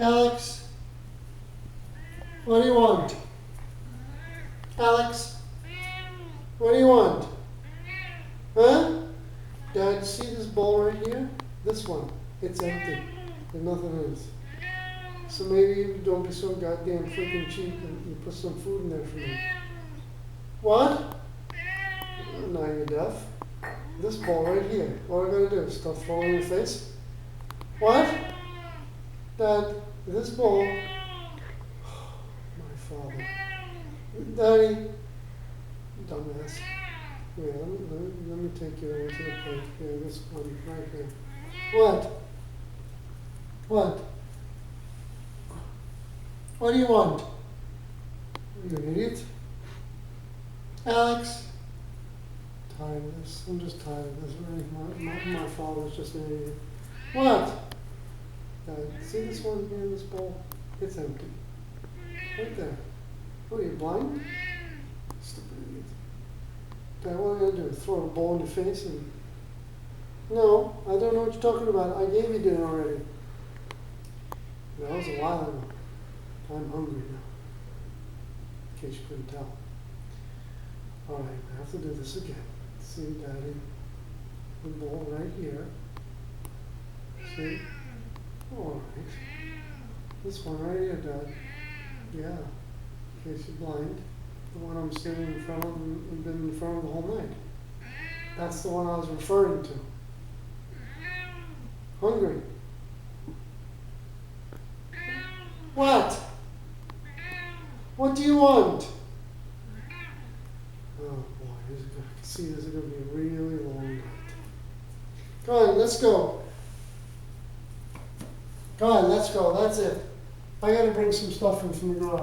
Alex, what do you want? Alex, what do you want? Huh? Dad, see this bowl right here? This one. It's empty. There's nothing in it. So maybe you don't be so goddamn freaking cheap and you put some food in there for me. What? Now you're deaf. This bowl right here. What am I gonna do? Start throwing in your face? What? Dad, this bowl. My father. Daddy. Dumbass. Here, let me take you over to the plate. Here, this one right here. What? What? What do you want? You idiot. Alex. Tired of this. I'm just tired of this. Really. My father's just an idiot. What? See this one here in this bowl? It's empty. Right there. What are you, blind? Stupid idiot. Dad, what am I going to do? Throw a bowl in your face? No, I don't know what you're talking about. I gave you dinner already. That was a while ago. I'm hungry now. In case you couldn't tell. Alright, I have to do this again. See, Daddy? The bowl right here. See? Alright. This one right here, Dad. Yeah. In case you're blind. The one I'm sitting in front of and been in front of the whole night. That's the one I was referring to. Hungry. What? What do you want? Oh boy, I can see this is going to be a really long night. Come on, let's go. Come on, let's go. That's it. I got to bring some stuff in from the garage.